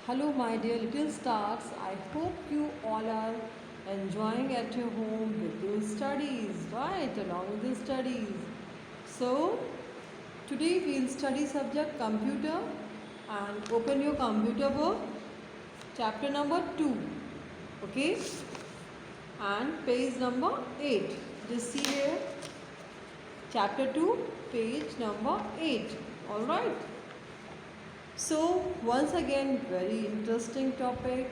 Hello, my dear little stars. I hope you all are enjoying at your home with your studies, right? Along with the studies. So, today we'll study subject computer and open your computer book, chapter number 2, okay? And page number 8. Just see here, chapter 2, page number 8. Alright. So once again, very interesting topic.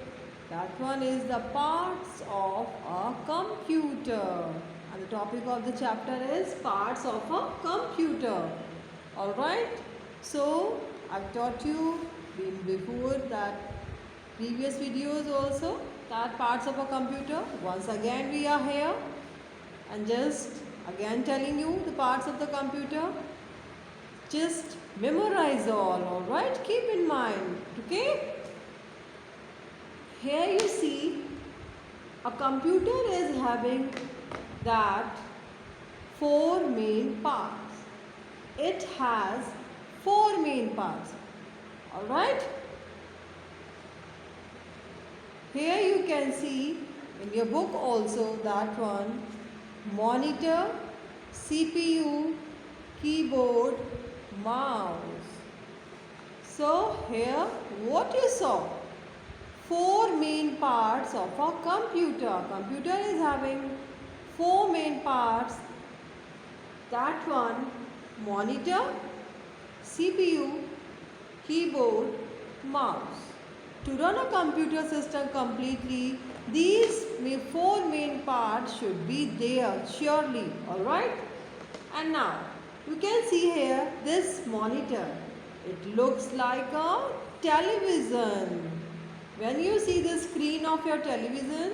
That one is the parts of a computer. And the topic of the chapter is parts of a computer. Alright. So I've taught you before that previous videos also that parts of a computer. Once again we are here and just again telling you the parts of the computer. Just memorize alright? Keep in mind, okay? Here you see a computer is having that 4 main parts. It has 4 main parts, alright? Here you can see in your book also that one: monitor, CPU, keyboard, mouse. So here what you saw, 4 main parts of a computer. Computer is having 4 main parts. That one: monitor, CPU, keyboard, mouse. To run a computer system completely, these 4 main parts should be there surely, alright? And now you can see here this monitor. It looks like a television. When you see the screen of your television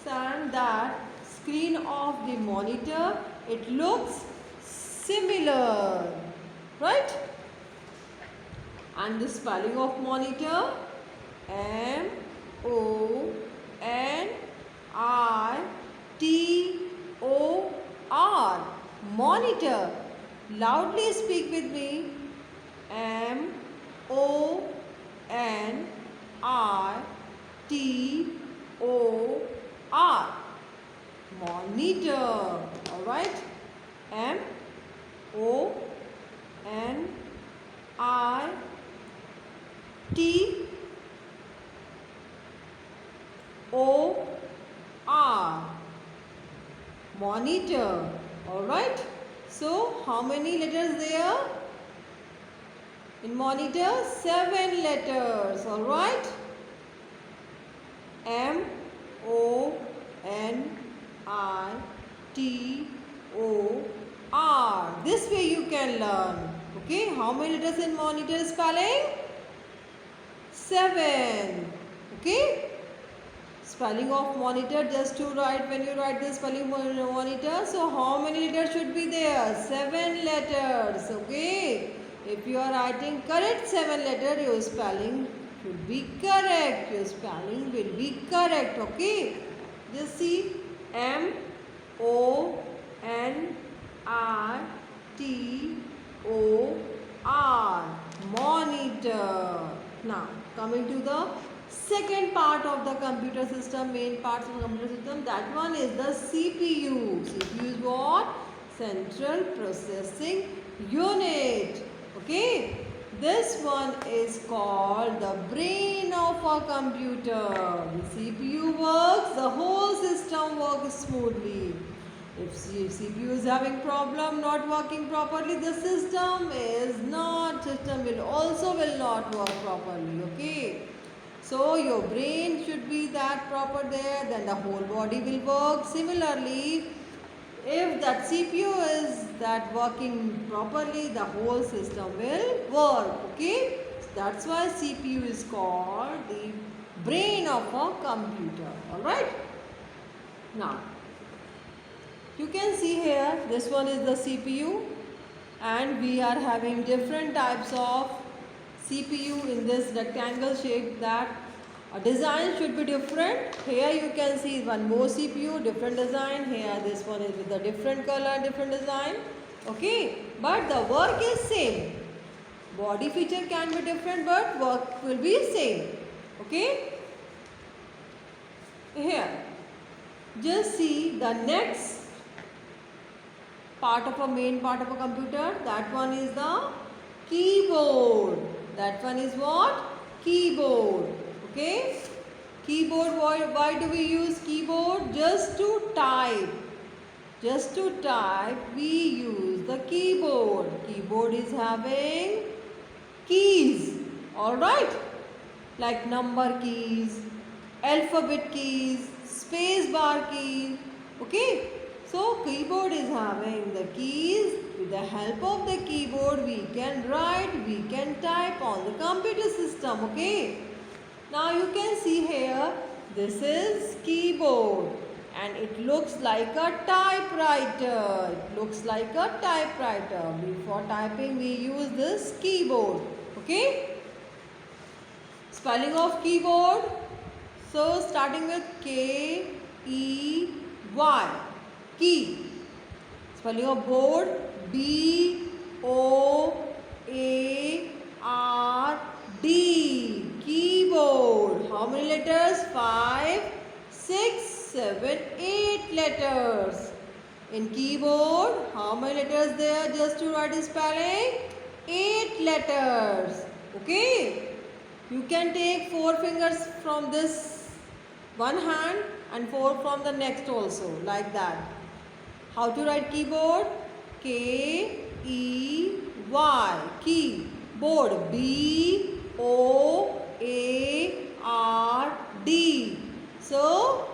and that screen of the monitor, it looks similar, right? And the spelling of monitor: M-O-N-I-T-O-R. Monitor. Loudly speak with me. M-O-N-I-T-O-R. Monitor. Alright? M-O-N-I-T-O-R. Monitor. Alright? So, how many letters there? In monitor, 7 letters. Alright? M-O-N-I-T-O-R. This way you can learn. Okay? How many letters in monitor spelling? 7. Okay? Spelling of monitor, just to write, when you write the spelling monitor, so how many letters should be there? 7 letters. Okay? If you are writing correct 7 letters, your spelling should be correct. Your spelling will be correct. Okay? Just see, M-O-N-I-T-O-R. Monitor. Now, coming to the second part of the computer system, main parts of the computer system, that one is the CPU. CPU is what? Central Processing Unit. Okay? This one is called the brain of a computer. The CPU works, the whole system works smoothly. If CPU is having problem, not working properly, the system will also not work properly. Okay? So your brain should be that proper there, then the whole body will work. Similarly, if that CPU is that working properly, the whole system will work. Okay? That's why CPU is called the brain of a computer. Alright? Now, you can see here, this one is the CPU, and we are having different types of CPU in this rectangle shape. That a design should be different. Here you can see one more CPU, different design. Here this one is with a different color, different design. Okay, but the work is same. Body feature can be different, but work will be same. Okay. Here, just see the next part of a main part of a computer. That one is the keyboard. That one is what? Keyboard. Okay. Keyboard, why do we use keyboard? Just to type. Just to type we use the keyboard. Keyboard is having keys. Alright. Like number keys, alphabet keys, space bar keys. Okay. So keyboard is having the keys. With the help of the keyboard we can write, we can type on the computer system. Okay. Now you can see here, this is keyboard and it looks like a typewriter. It looks like a typewriter. Before typing we use this keyboard. Okay. Spelling of keyboard. So starting with K-E-Y. Key. Spelling of board. B-O-A-R-D. Keyboard. How many letters? 5, 6, 7, 8 letters. In keyboard, how many letters there? Just to write the spelling? 8 letters. Okay. You can take 4 fingers from this one hand and 4 from the next also, like that. How to write keyboard? K-E-Y. Key. Board. B-O-A-R-D. So,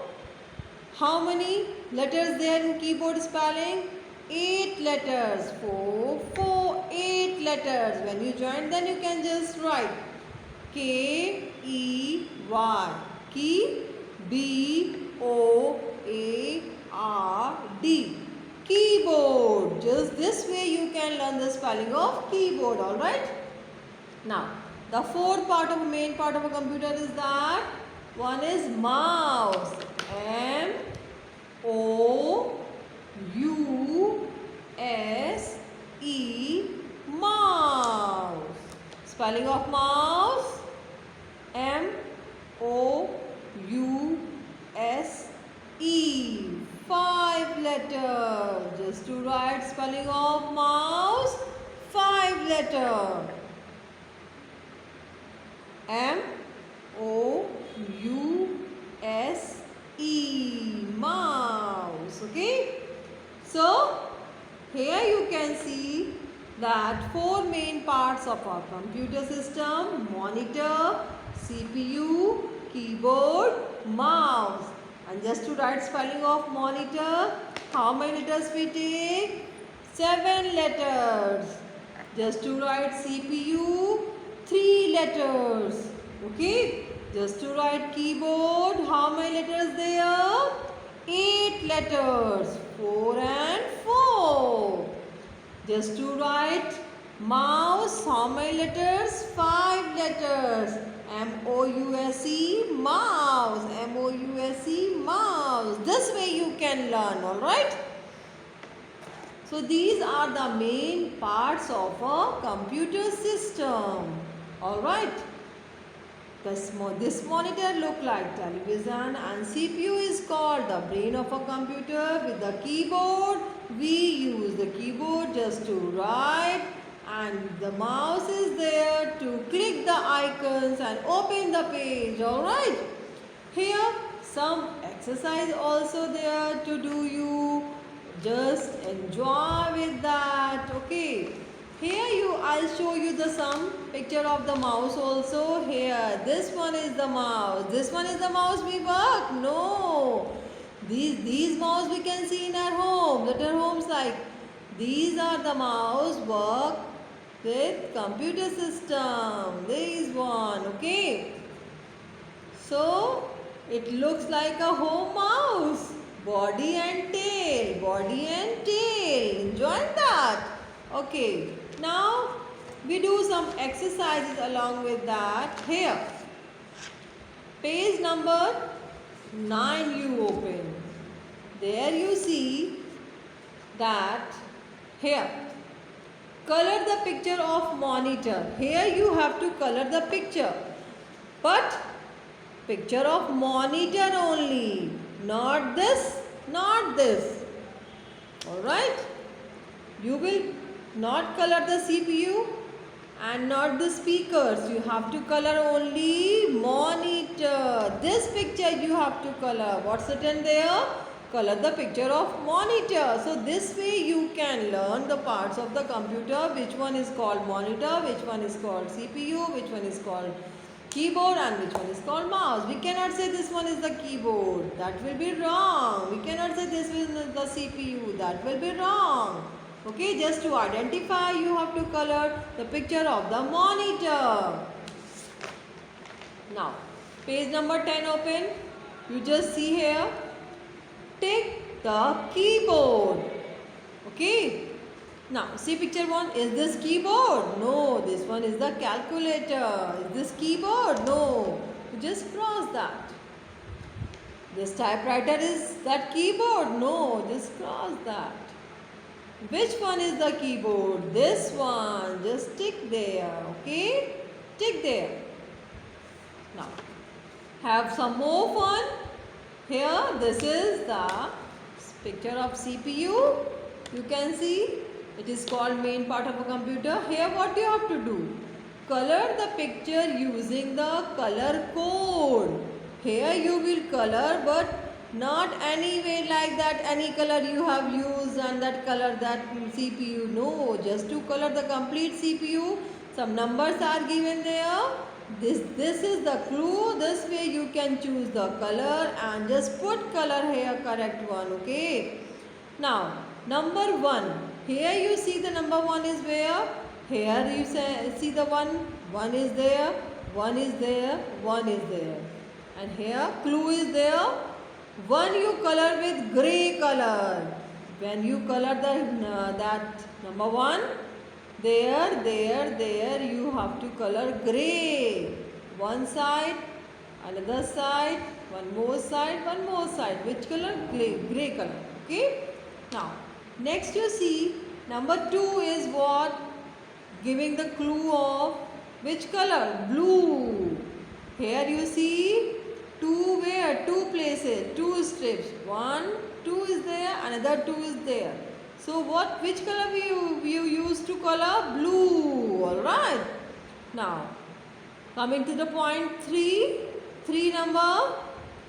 how many letters there in keyboard spelling? 8 letters. 4, 4, 8 letters. When you join, then you can just write K-E-Y. Key. B-O-A-R-D. Keyboard. Just this way you can learn the spelling of keyboard. Alright. Now, the fourth part of main part of a computer is that one is mouse. M-O-U-S-E. Mouse. Spelling of mouse. M-O-U-S-E. 5 letters. Just to write spelling of mouse. 5 letters. M-O-U-S-E. Mouse. Okay. So, here you can see that 4 main parts of our computer system: monitor, CPU, keyboard, mouse. And just to write spelling of monitor, how many letters we take? 7 letters. Just to write CPU, 3 letters. Okay. Just to write keyboard, how many letters there? 8 letters. 4 and 4. Just to write mouse, how many letters? 5 letters. M-O-U-S-E, mouse. M-O-U-S-E, mouse. This way you can learn, alright? So these are the main parts of a computer system. Alright. This monitor look like television and CPU is called the brain of a computer. With the keyboard, we use the keyboard just to write, and the mouse is there to click the icons and open the page. Alright. Here some exercise also there to do. You just enjoy with that. Okay. Here I'll show you some picture of the mouse also. Here, this one is the mouse. This one is the mouse we work. No. These mouse we can see in our homes. At our homes, like these are the mouse work with computer system. There is one. Okay. So it looks like a home mouse. Body and tail. Body and tail. Enjoy that. Okay. Now we do some exercises along with that. Here, page number 9 you open. There you see that here, color the picture of monitor. Here you have to color the picture. But picture of monitor only, not this, not this. Alright, you will not color the CPU and not the speakers. You have to color only monitor. This picture you have to color. What's written there? Color the picture of monitor. So this way you can learn the parts of the computer. Which one is called monitor, which one is called CPU, which one is called keyboard, and which one is called mouse. We cannot say this one is the keyboard. That will be wrong. We cannot say this is the CPU. That will be wrong. Okay, just to identify you have to color the picture of the monitor. Now, page number 10 open. You just see here. Take the keyboard. Okay. Now, see picture 1. Is this keyboard? No. This one is the calculator. Is this keyboard? No. You just cross that. This typewriter is that keyboard? No. Just cross that. Which one is the keyboard? This one. Just tick there. Okay. Tick there. Now, have some more fun. Here, this is the picture of CPU. You can see it is called main part of a computer. Here, what you have to do? Color the picture using the color code. Here, you will color, but not any way like that. Any color you have used and that color that CPU. No, just to color the complete CPU. Some numbers are given there. This is the clue. This way you can choose the color and just put color here, correct one. Okay. Now, number 1. Here you see the number 1 is where? Here you see the 1. 1 is there. 1 is there. 1 is there. And here clue is there. 1 you color with grey color. When you color that number 1, there you have to color grey. One side, another side, one more side. Which color? Grey color. Okay. Now, next you see number 2 is what? Giving the clue of which color? Blue. Here you see 2 where? 2 places, 2 strips. 1, 2 is there, another 2 is there. So what? Which color you use to color? Blue. Alright. Now, coming to the point 3. 3 number.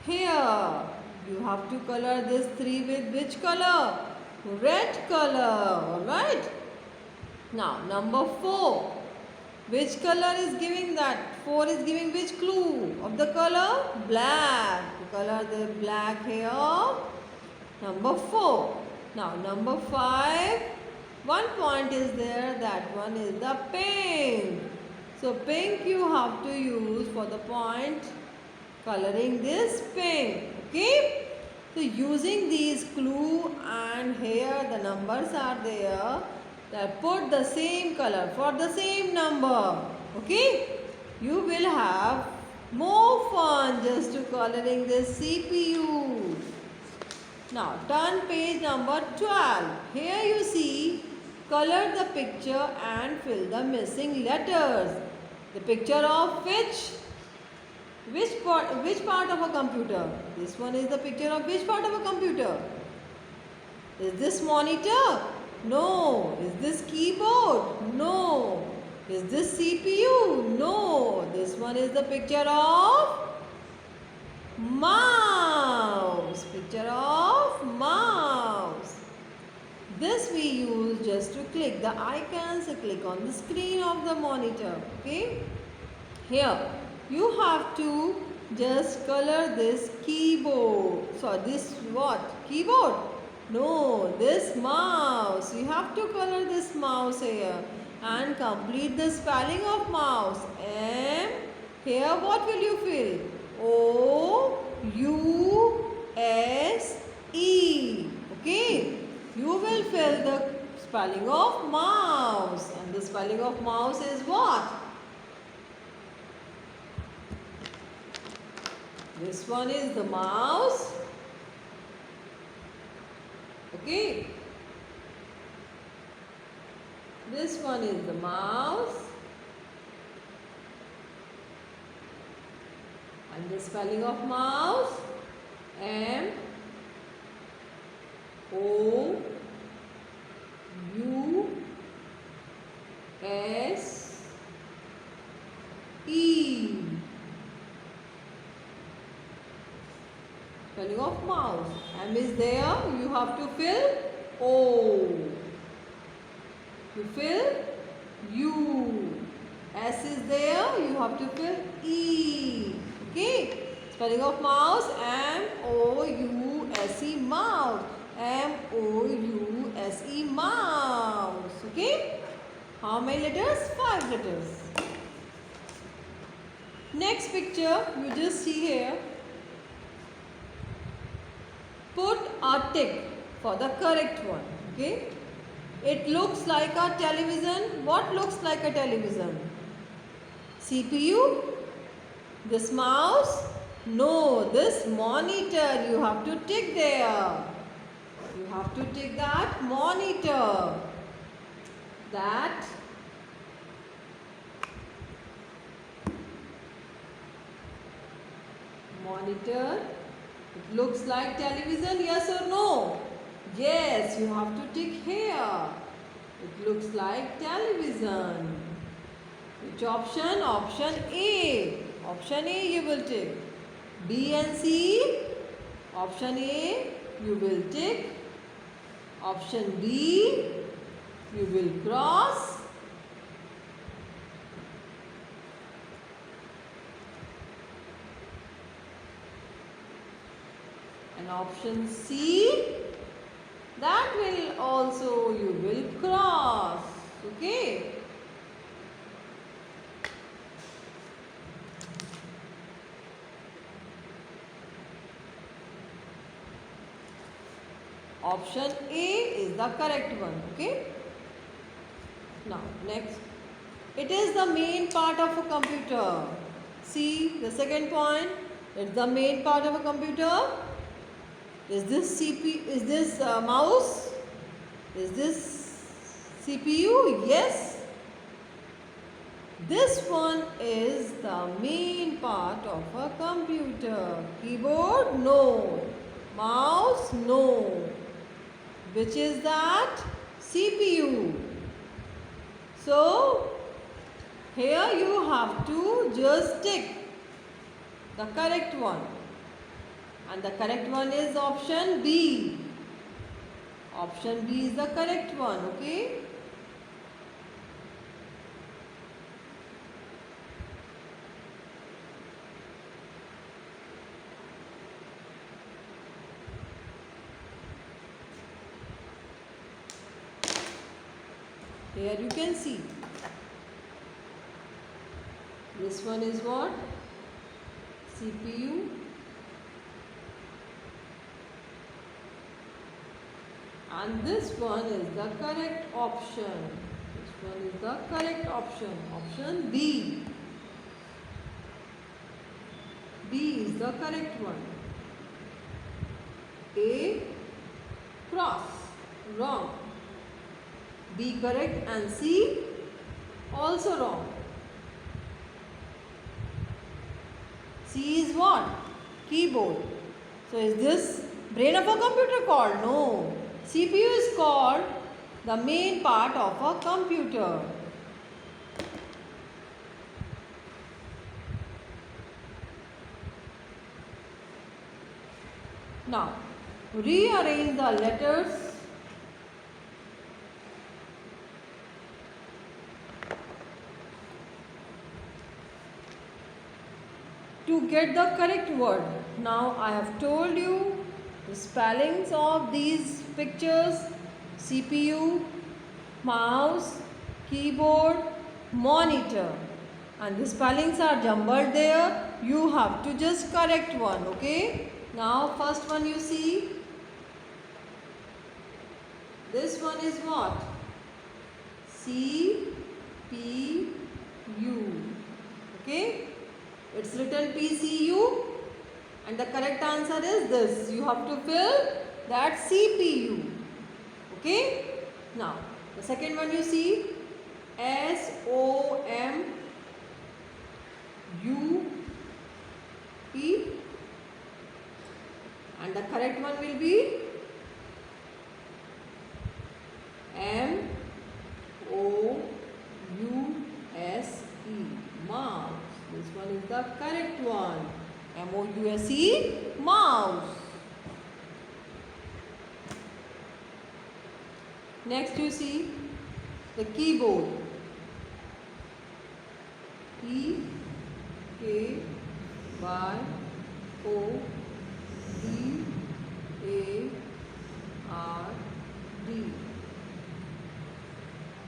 Here. You have to color this 3 with which color? Red color. Alright. Now, number 4. Which color is giving that? 4 is giving which clue of the color? Black. Color the black here. Number 4. Now, number 5. 1 point is there. That one is the pink. So, pink you have to use for the point coloring this pink. Okay. So, using these clue and here the numbers are there. That put the same color for the same number. Okay. You will have more fun just to coloring this CPU. Now turn page number 12. Here you see color the picture and fill the missing letters. The picture of which part of a computer? This one is the picture of which part of a computer? Is this monitor? No. Is this keyboard? No. Is this CPU? No. This one is the picture of mouse. Picture of mouse. This we use just to click the icons, click on the screen of the monitor. Okay. Here you have to just color this keyboard. So this what? Keyboard? No, this mouse. You have to color this mouse here and complete the spelling of mouse. M. Here what will you fill? O-U-S-E. Okay. You will fill the spelling of mouse. And the spelling of mouse is what? This one is the mouse. Okay. This one is the mouse. And the spelling of mouse, M O U S E. Spelling of mouse. M is there, you have to fill O. You fill U. S is there, you have to fill E. Okay. Spelling of mouse, M-O-U-S-E, mouse. M-O-U-S-E, mouse. Okay. How many letters? 5 letters. Next picture, you just see here. Put a tick for the correct one. Okay. It looks like a television. What looks like a television? CPU? This mouse? No, this monitor. You have to tick there. You have to tick that monitor. That monitor. It looks like television, yes or no? Yes, you have to tick here. It looks like television. Which option? Option A. Option A you will tick. B and C. Option A you will tick. Option B you will cross. And option C, that will also you will cross. Okay. Option A is the correct one. Okay. Now next, it is the main part of a computer. See the second point. It's the main part of a computer. Is this Is this mouse? Is this CPU? Yes. This one is the main part of a computer. Keyboard? No. Mouse? No. Which is that? CPU. So, here you have to just tick the correct one. And the correct one is option B. Option B is the correct one, okay? Here you can see. This one is what? CPU. And this one is the correct option. This one is the correct option. Option B. B is the correct one. A, cross, wrong. B correct and C also wrong. C is what? Keyboard. So is this brain of a computer called? No. CPU is called the main part of a computer. Now, rearrange the letters. To get the correct word. Now, I have told you the spellings of these pictures: CPU, mouse, keyboard, monitor, and the spellings are jumbled there. You have to just correct one, okay? Now first one you see, this one is what? CPU, okay? It's written PCU. And the correct answer is this. You have to fill that CPU. Okay? Now, the second one you see, SOMUE. And the correct one will be M O U S E, mouse. This one is the correct one. M O U S E, mouse. Next you see the keyboard. E K Y O D A R D.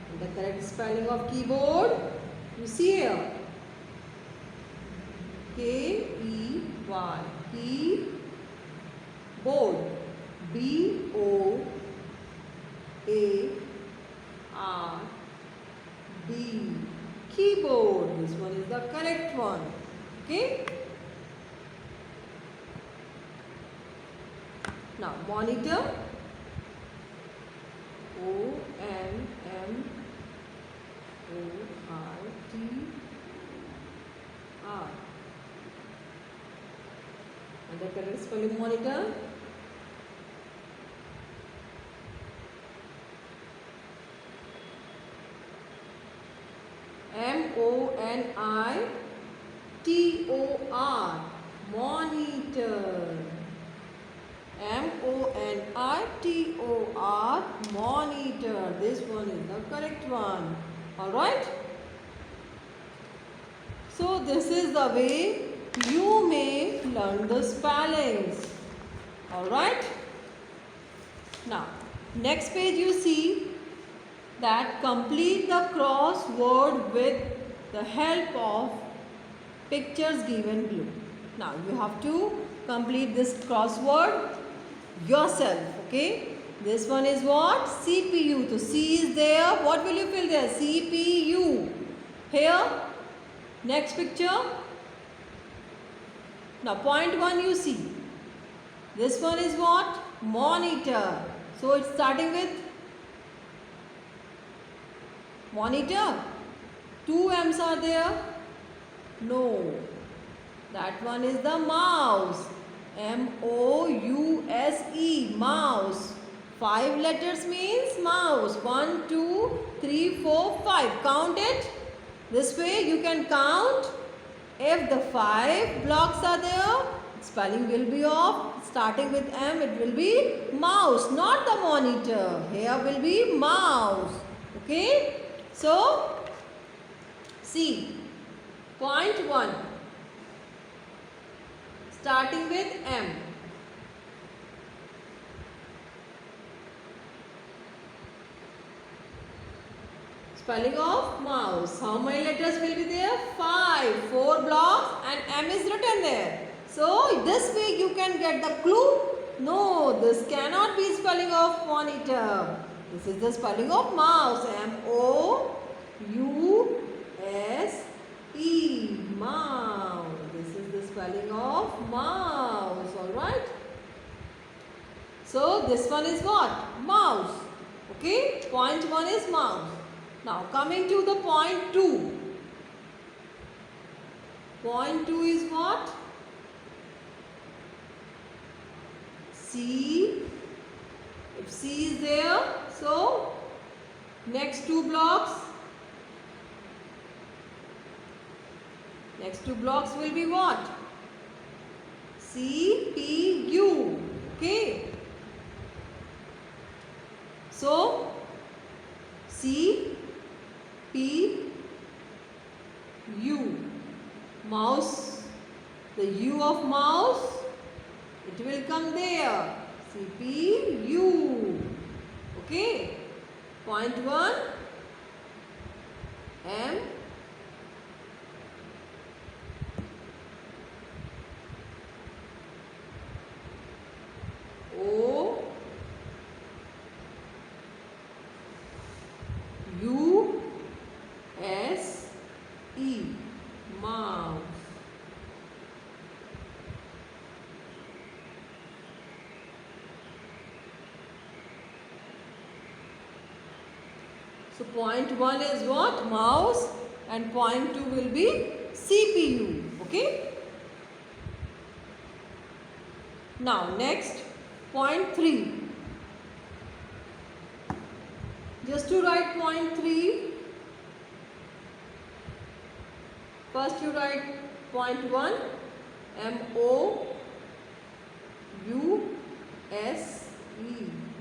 And the correct spelling of keyboard you see here. K E Y, keyboard. B O A R D, keyboard. This one is the correct one. Okay. Now monitor. O N M O R T R. And the correct spelling monitor. M-O-N-I-T-O-R, monitor. M-O-N-I-T-O-R, monitor. This one is the correct one. Alright? So this is the way you may learn the spellings. Alright? Now, next page you see that complete the crossword with the help of pictures given below. Now you have to complete this crossword yourself. Okay, this one is what? CPU. So C is there. What will you fill there? CPU. Here, next picture. Now point 1 you see. This one is what? Monitor. So it's starting with monitor. 2 M's are there? No. That one is the mouse. M-O-U-S-E, mouse. 5 letters means mouse. 1, 2, 3, 4, 5. Count it. This way you can count. If the 5 blocks are there, spelling will be of starting with M, it will be mouse, not the monitor. Here will be mouse. Okay. So, see, point 1, starting with M. Spelling of mouse. How many letters will be there? 5. 4 blocks and M is written there. So, this way you can get the clue. No, this cannot be spelling of monitor. This is the spelling of mouse. M-O-U-S-E, mouse. This is the spelling of mouse. Alright. So, this one is what? Mouse. Okay. Point 1 is mouse. Now, coming to the point 2. Point 2 is what? C. If C is there, so next 2 blocks. Next 2 blocks will be what? C, P, U. Okay. So, C, P, U. Mouse, the U of mouse, it will come there. CPU. Okay. Point 1. M. O. U. S. E. Mouse. So point 1 is what? Mouse, and point 2 will be CPU. Okay. Now next, point 3. Just to write point 3, first you write point 1, M-O-U-S-E,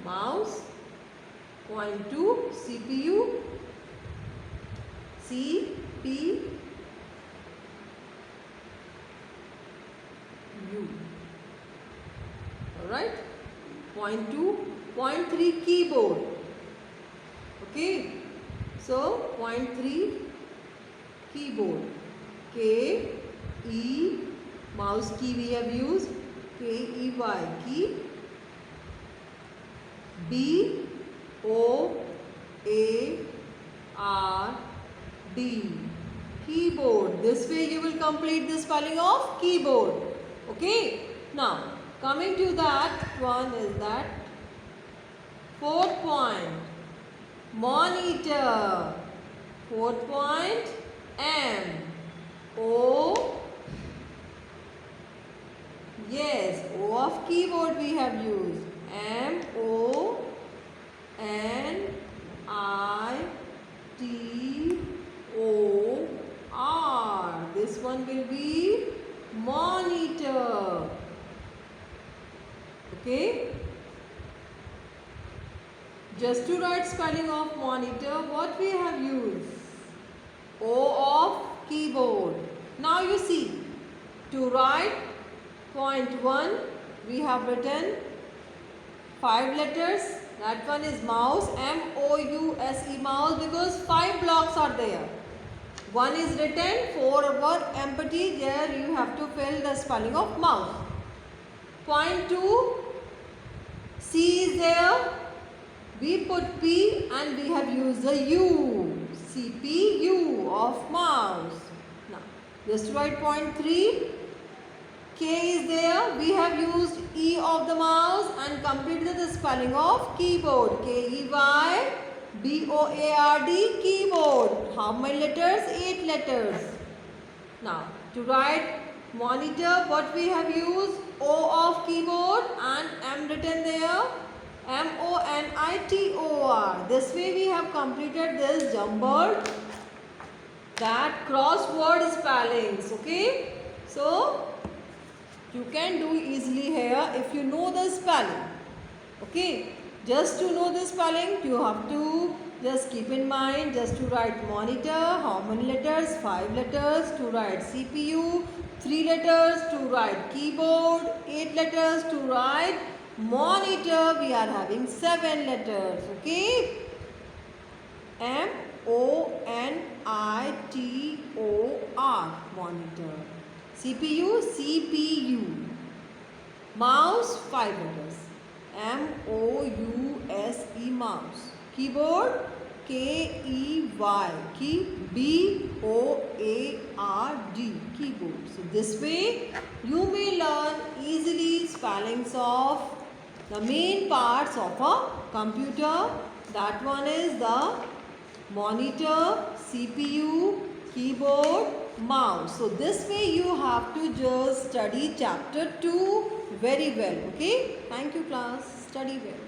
mouse. Point 2, CPU, C-P-U. Alright. Point 2. Point 3, keyboard. Okay. So, point 3, keyboard. K, E, mouse key we have used. K-E-Y, key. B, O-A-R-D, keyboard. This way you will complete the spelling of keyboard. Okay. Now, coming to that one is that fourth point, monitor. Fourth point, M. O. Yes, O of keyboard we have used. M. O. N. I. T. O. R. This one will be monitor. Okay. Just to write spelling of monitor, what we have used? O of keyboard. Now you see, to write point 1, we have written 5 letters. That one is mouse, M-O-U-S-E, mouse, because 5 blocks are there. One is written, 4 were empty. There you have to fill the spelling of mouse. Point 2, C is there. We put P and we have used the U. CPU of mouse. Now, just write point 3. K is there. We have used E of the mouse and completed the spelling of keyboard. K-E-Y-B-O-A-R-D, keyboard. How many letters? 8 letters. Now, to write monitor, what we have used? O of keyboard and M written there. M-O-N-I-T-O-R. This way we have completed this jumbled, that crossword spellings. Okay. So, you can do easily here if you know the spelling. Okay. Just to know the spelling, you have to just keep in mind, just to write monitor, how many letters? 5 letters. To write CPU, 3 letters. To write keyboard, 8 letters. To write monitor, we are having 7 letters. Okay. M-O-N-I-T-O-R, monitor. CPU, C-P-U. Mouse, 5 letters. M-O-U-S-E, mouse. Keyboard, K-E-Y, key, B-O-A-R-D, keyboard. So this way you may learn easily spellings of the main parts of a computer. That one is the monitor, CPU, keyboard, mouse. So this way you have to just study chapter 2 very well. Okay. Thank you class. Study well.